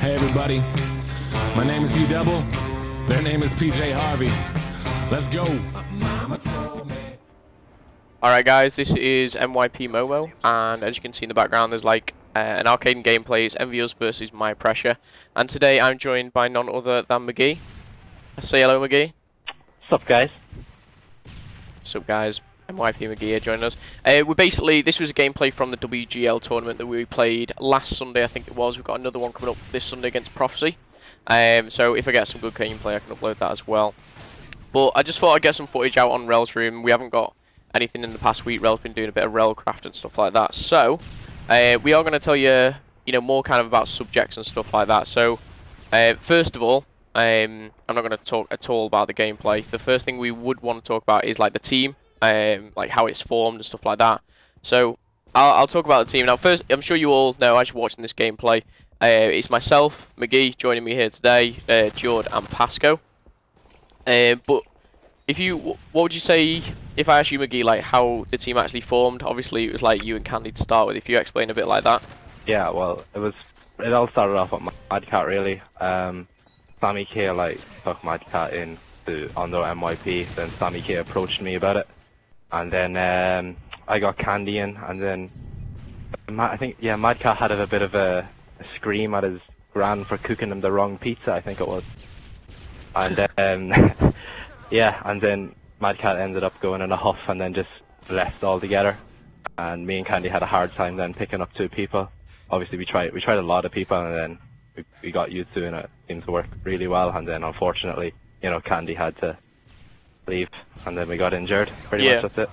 Hey everybody, my name is E-dubble, their name is PJ Harvey. Let's go. Alright guys, this is NYP Momo, and as you can see in the background there's like an Arkaden gameplay. It's EnVyUs versus My Pressure, and today I'm joined by none other than McGee. Say hello, McGee. What's up, guys? What's up, guys? NYP McGee here joining us. This was a gameplay from the WGL tournament that we played last Sunday, I think it was. We've got another one coming up this Sunday against Prophecy. So if I get some good gameplay, I can upload that as well. But I just thought I'd get some footage out on Rel's room. We haven't got anything in the past week. Rel's been doing a bit of Relcraft and stuff like that. So we are going to tell you, more kind of about subjects and stuff like that. So first of all, I'm not going to talk at all about the gameplay. The first thing we would want to talk about is like the team. Like how it's formed and stuff like that. So I'll talk about the team now. First, I'm sure you all know as you're watching this gameplay, it's myself, McGee, joining me here today, Jord and Pasco. But what would you say if I asked you, McGee, like how the team actually formed? Obviously, it was like you and Candy to start with. If you explain a bit like that. Yeah, well, it all started off with Madcat really. Sammy K took Madcat in on the NYP. Then Sammy K approached me about it. And then I got Candy in, and then I think Madcat had a bit of a scream at his gran for cooking him the wrong pizza, I think it was. And then and then Madcat ended up going in a huff and then just left altogether. And me and Candy had a hard time then picking up 2 people. Obviously we tried a lot of people, and then we got used to it, and it seemed to work really well. And then unfortunately, Candy had to leave, and then we got injured. Pretty much that's it.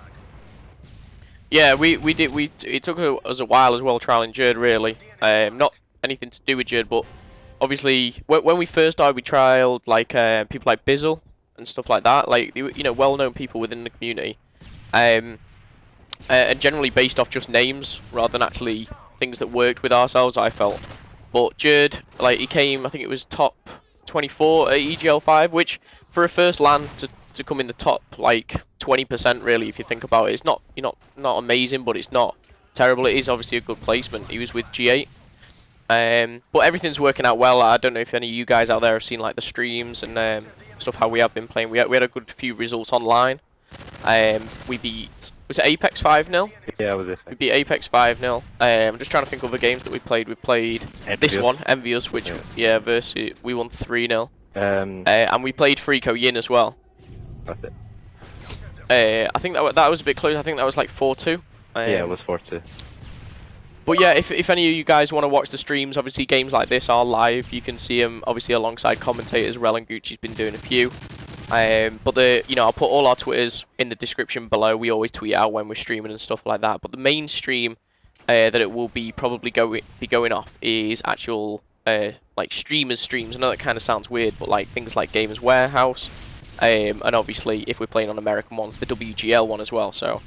Yeah, it took us a while as well trialing Jerd really. Not anything to do with Jerd, but obviously when we first started we trialed like people like Bizzle and stuff like that, like well-known people within the community, and generally based off just names rather than actually things that worked with ourselves, I felt. But Jerd, like, he came, I think it was top 24 at EGL 5, which for a first LAN to come in the top like 20% really, if you think about it. It's not not amazing, but it's not terrible. It is obviously a good placement. He was with G8, but everything's working out well. I don't know if any of you guys out there have seen like the streams and stuff how we have been playing. We had a good few results online. We beat, was it Apex 5-0? Yeah, it was it. We beat Apex 5-0. I'm just trying to think of the games that we played. We played this one, EnVyUs, which versus we won 3-0. And we played Freako Yin as well. That's it. I think that was a bit close. I think that was like 4-2. Yeah, it was 4-2. But yeah, if any of you guys want to watch the streams, obviously games like this are live. You can see them obviously alongside commentators. Rel and Gucci's been doing a few. But I'll put all our Twitters in the description below. We always tweet out when we're streaming and stuff like that. But the main stream that it will be probably going off is actual like streamers streams. I know that kind of sounds weird, but like things like Gamers Warehouse. And obviously, if we're playing on American ones, the WGL one as well. So,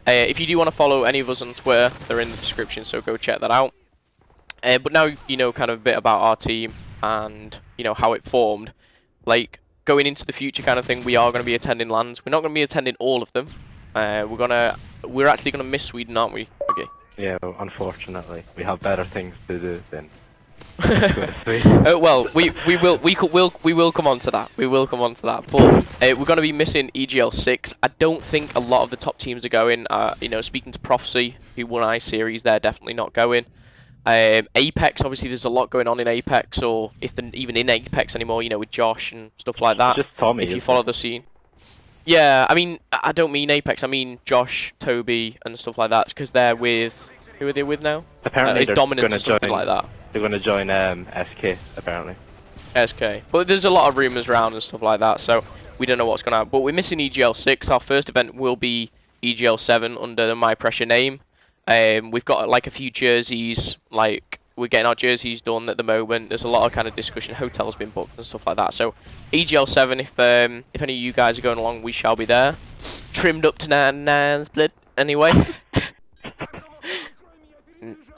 if you do want to follow any of us on Twitter, they're in the description, so go check that out. But now you know kind of a bit about our team and how it formed. Like going into the future kind of thing, we are going to be attending LANs. We're not going to be attending all of them. We're actually going to miss Sweden, aren't we? Okay. Yeah, well, unfortunately, we have better things to do than. Well, we will come on to that. We will come on to that. But we're going to be missing EGL 6. I don't think a lot of the top teams are going. Speaking to Prophecy, who won I-Series, they're definitely not going. Apex, obviously, there's a lot going on in Apex, or if they're even in Apex anymore. With Josh and stuff like that. Just Tommy. If you follow the scene. Yeah, I mean, I don't mean Apex. I mean Josh, Toby, and stuff like that, because they're with. Who are they with now? Apparently, they're Dominance or something like that. They're going to join SK, apparently. SK. But there's a lot of rumours around and stuff like that, so we don't know what's going to happen. But we're missing EGL 6. Our first event will be EGL 7 under the My Pressure name. We've got like a few jerseys, like we're getting our jerseys done at the moment. There's a lot of kind of discussion. Hotels been booked and stuff like that. So EGL 7, if any of you guys are going along, we shall be there. Trimmed up to 9 split anyway.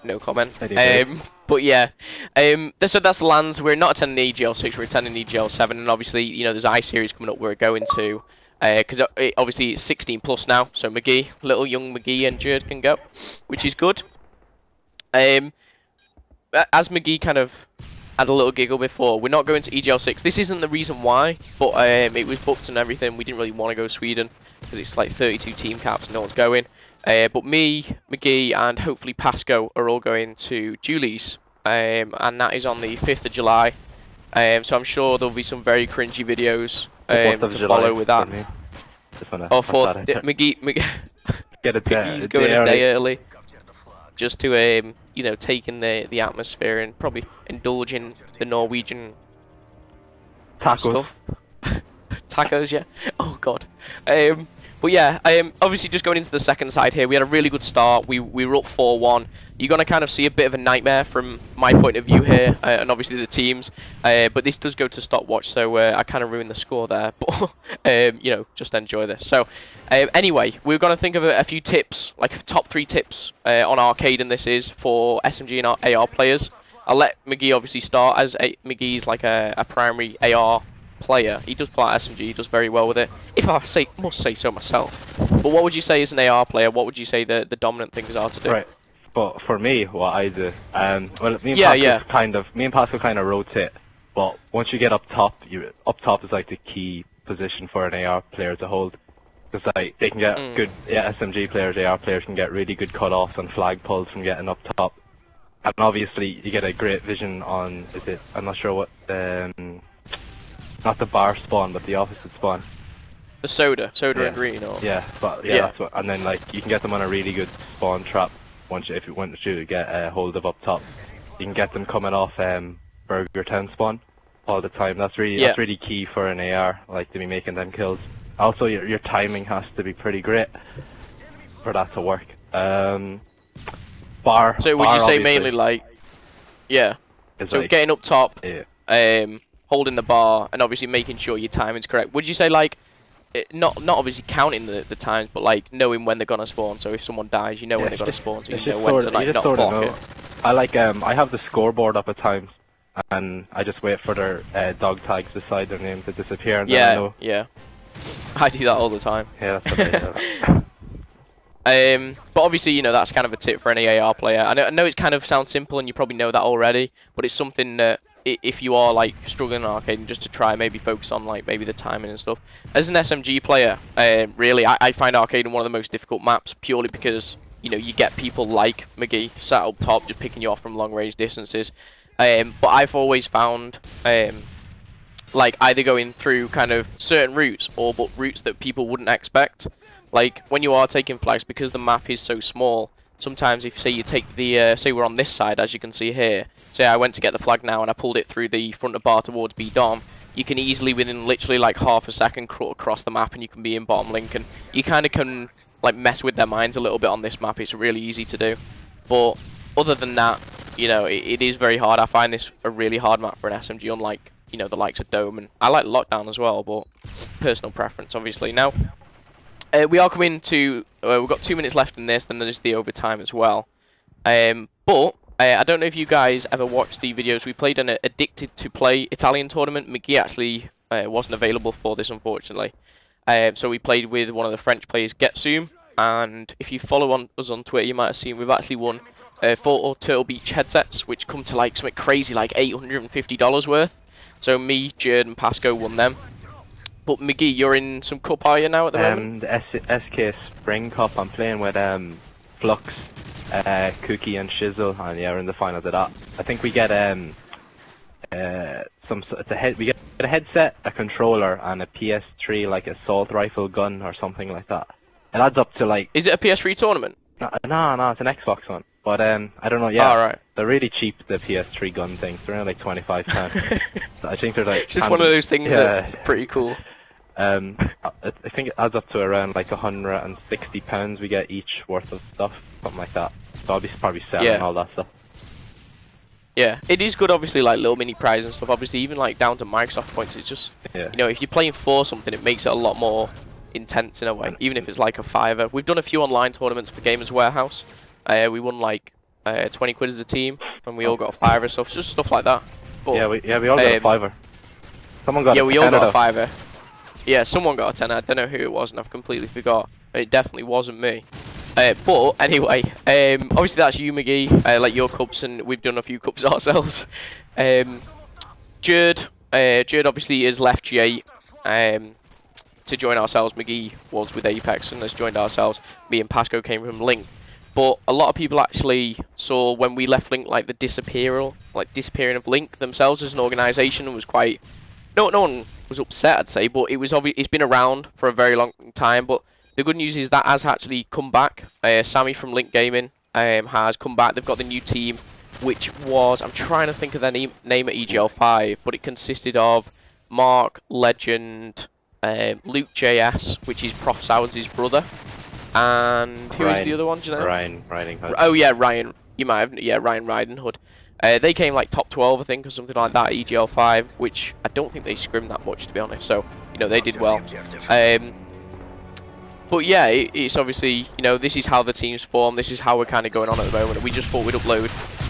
No comment. But yeah, so that's the LANs. We're not attending EGL 6, we're attending EGL 7, and obviously, there's I-Series coming up we're going to, because obviously it's 16 plus now, so McGee, little young McGee and Jerd can go, which is good. As McGee kind of had a little giggle before. We're not going to EGL 6. This isn't the reason why, but it was booked and everything. We didn't really want to go Sweden because it's like 32 team caps and no one's going. But me, McGee, and hopefully Pasco are all going to Julie's, and that is on the 5th of July. So I'm sure there'll be some very cringy videos to follow with that. Oh, for McGee, McGee's going a day early, just to you know, take in the atmosphere and probably indulge in the Norwegian tacos. Stuff. Tacos, yeah. Oh god. But yeah, obviously just going into the second side here, we had a really good start. We were up 4-1. You're going to kind of see a bit of a nightmare from my point of view here, and obviously the teams. But this does go to stopwatch, so I kind of ruined the score there. But, you know, just enjoy this. So, anyway, we're going to think of a few tips, like top 3 tips on Arkaden this is for SMG and AR players. I'll let McGee obviously start, as McGee's like a primary AR player. He does play SMG, he does very well with it, if I must say so myself. But what would you say as an AR player, what would you say the dominant things are to do? Right, but for me, what I do, well, me and Pascal kind of rotate, but once you get up top, up top is like the key position for an AR player to hold. Because like, they can get good, SMG players, AR players can get really good cut-offs and flag pulls from getting up top. And obviously, you get a great vision on, I'm not sure what, not the bar spawn, but the opposite spawn. The soda and green, or that's what. And then like you can get them on a really good spawn trap if you want to get a hold of up top. You can get them coming off Burger 10 spawn all the time. That's really key for an AR, like to be making them kills. Also, your timing has to be pretty great for that to work. Bar. So would you say mainly like, so like, getting up top, holding the bar, and obviously making sure your timing's correct. Would you say like, not obviously counting the times, but like knowing when they're gonna spawn? So if someone dies, you know when they're gonna spawn, so you know when to like not block it. I like I have the scoreboard up at times, and I just wait for their dog tags beside their name to disappear. And then I know. Yeah, I do that all the time. Yeah, that's what I do. But obviously, you know, that's kind of a tip for any AR player. I know it kind of sounds simple, and you probably know that already, but it's something that if you are like struggling in Arkaden, just to try maybe focus on like maybe the timing and stuff. As an SMG player, really, I find Arkaden one of the most difficult maps purely because, you know, you get people like McGee sat up top just picking you off from long range distances. But I've always found like either going through kind of certain routes or but routes that people wouldn't expect. Like when you are taking flags, because the map is so small, sometimes if say you take the say we're on this side, as you can see here, say I went to get the flag now and I pulled it through the front of bar towards B dom, you can easily within literally like half a second crawl across the map and you can be in bottom link, and you kind of can like mess with their minds a little bit on this map. It's really easy to do, but other than that, you know, it is very hard. I find this a really hard map for an SMG, unlike, you know, the likes of Dome, and I like Lockdown as well, but personal preference obviously. Now we are coming to we've got 2 minutes left in this, then there's the overtime as well. But I don't know if you guys ever watched the videos. We played an Addicted to Play Italian tournament. McGee actually wasn't available for this, unfortunately. So we played with one of the French players, Getzoom, and if you follow us on Twitter, you might have seen we've actually won 4 Turtle Beach headsets, which come to like something crazy, like $850 worth. So me, Jerd, and Pasco won them. But McGee, you're in some cup, are you now at the moment? The SK Spring Cup. I'm playing with Flux, Cookie, and Shizzle, and yeah, we're in the finals of that. I think we get we get a headset, a controller, and a PS3 like assault rifle gun or something like that. It adds up to like. Is it a PS3 tournament? No, it's an Xbox one. But I don't know. Yeah, right. They're really cheap. The PS3 gun things. They're only like 25 pounds. So I think they're like. It's just one of those things that are pretty cool. I think it adds up to around like £160 we get each worth of stuff, something like that. So I'll be probably selling all that stuff. Yeah, it is good, obviously, like little mini prizes and stuff. Obviously, even like down to Microsoft points, it's just, you know, if you're playing for something, it makes it a lot more intense in a way, even if it's like a $5. We've done a few online tournaments for Gamers Warehouse. We won like 20 quid as a team, and we all got a $5 stuff, just stuff like that. But, we all got a $5. Someone got we all got a $5. Yeah, someone got a $10. I don't know who it was, and I've completely forgot. It definitely wasn't me. But anyway, obviously that's you, McGee, like your cups, and we've done a few cups ourselves. Jerd obviously has left G8 to join ourselves. McGee was with Apex and has joined ourselves. Me and Pasco came from Link. But a lot of people actually saw when we left Link like the disappearing of Link themselves as an organisation, and was quite no one was upset, I'd say, but it's been around for a very long time. But the good news is that has actually come back. Sammy from Link Gaming has come back. They've got the new team, which was, I'm trying to think of their name at EGL 5, but it consisted of Mark, Legend, Luke JS, which is Prof Sours' brother, and who is the other one? Do you know? Ryan Ridinghood. Oh yeah, Ryan. You might have, yeah, Ryan Ridinghood. They came like top 12, I think, or something like that at EGL 5, which I don't think they scrimmed that much, to be honest. So, you know, they did well. But yeah, it's obviously, you know, this is how the teams form. This is how we're kind of going on at the moment. We just thought we'd upload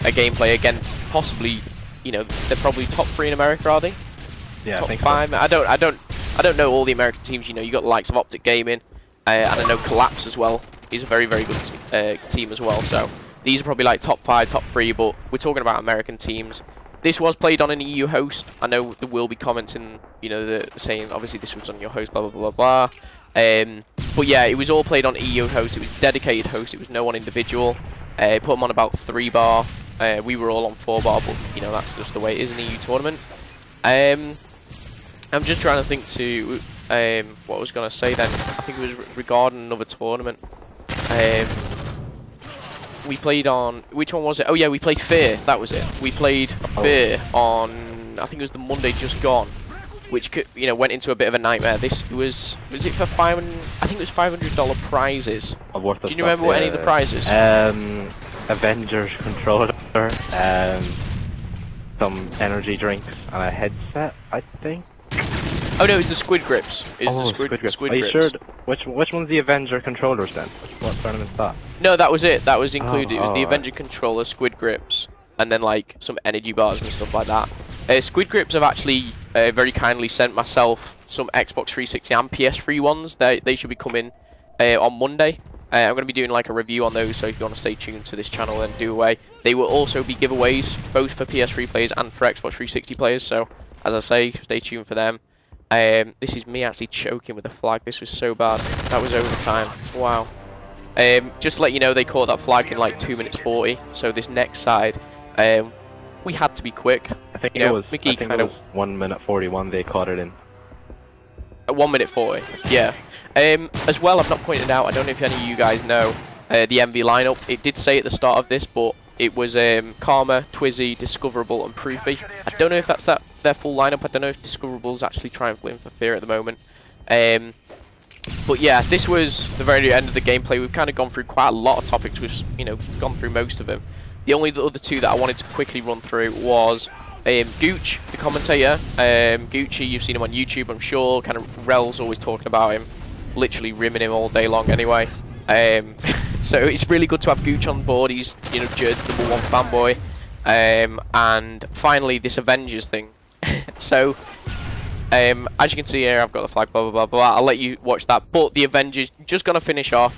a gameplay against possibly, you know, they're probably top 3 in America, are they? Yeah, top I think 5. So. I don't know all the American teams. You know, you got the likes of Optic Gaming, and I know Collapse as well. He's a very, very good team as well. So these are probably like top 5, top 3. But we're talking about American teams. This was played on an EU host. I know there will be comments in, you know, saying obviously this was on your host, blah blah blah blah. But yeah, it was all played on EU host. It was dedicated host. It was no one individual. Put them on about 3 bar. We were all on 4 bar, but you know that's just the way it is in an EU tournament. I'm just trying to think to what I was gonna say then. I think it was regarding another tournament. We played on, which one was it? Oh yeah, we played Fear. That was it. We played Fear on, I think it was the Monday just gone, which could, you know, went into a bit of a nightmare. This was it for I think it was $500 prizes. Do you remember what any of the prizes? Avengers controller, some energy drinks, and a headset, I think. Oh no, it's the Squid Grips. It's the Squid Grips. Squid Are you Grips. sure? Which one's the Avenger controllers then? What tournament's that? No, that was it. That was included. It was the right. Avenger controller, Squid Grips, and then like some energy bars and stuff like that. Squid Grips have actually very kindly sent myself some Xbox 360 and PS3 ones. They should be coming on Monday. I'm going to be doing like a review on those, so if you want to stay tuned to this channel and do away. They will also be giveaways, both for PS3 players and for Xbox 360 players, so as I say, stay tuned for them. This is me actually choking with the flag. This was so bad. That was overtime. Wow. Just to let you know, they caught that flag in like 2 minutes 40, so this next side, we had to be quick. I think, you know, it was, McGee I think it was 1 minute 41 they caught it in. At 1 minute 40, yeah. As well, I've not pointed out, I don't know if any of you guys know, the MV lineup. It did say at the start of this, but it was Karma, Twizzy, Discoverable, and Proofy. I don't know if that's their full lineup. I don't know if Discoverable's actually triumphing for Fear at the moment. But yeah, this was the very end of the gameplay. We've kind of gone through quite a lot of topics. We've, you know, gone through most of them. The only other 2 that I wanted to quickly run through was Gooch, the commentator. Gucci, you've seen him on YouTube, I'm sure. Kind of Rel's always talking about him, literally rimming him all day long anyway. So it's really good to have Gooch on board. He's, you know, Jerd's #1 fanboy. And finally, this Avengers thing. So, as you can see here, I've got the flag, blah, blah, blah, blah. I'll let you watch that. But the Avengers, just going to finish off.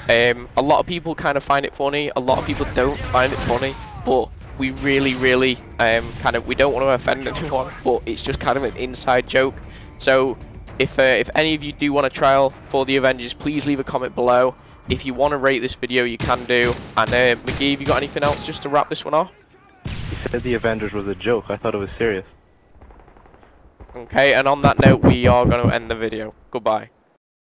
A lot of people kind of find it funny. A lot of people don't find it funny. But we really, really, we don't want to offend anyone. But it's just kind of an inside joke. So, if any of you do want a trial for the Avengers, please leave a comment below. If you want to rate this video, you can do. And McGee, have you got anything else just to wrap this one off? You said the Avengers was a joke. I thought it was serious. Okay, and on that note, we are going to end the video. Goodbye.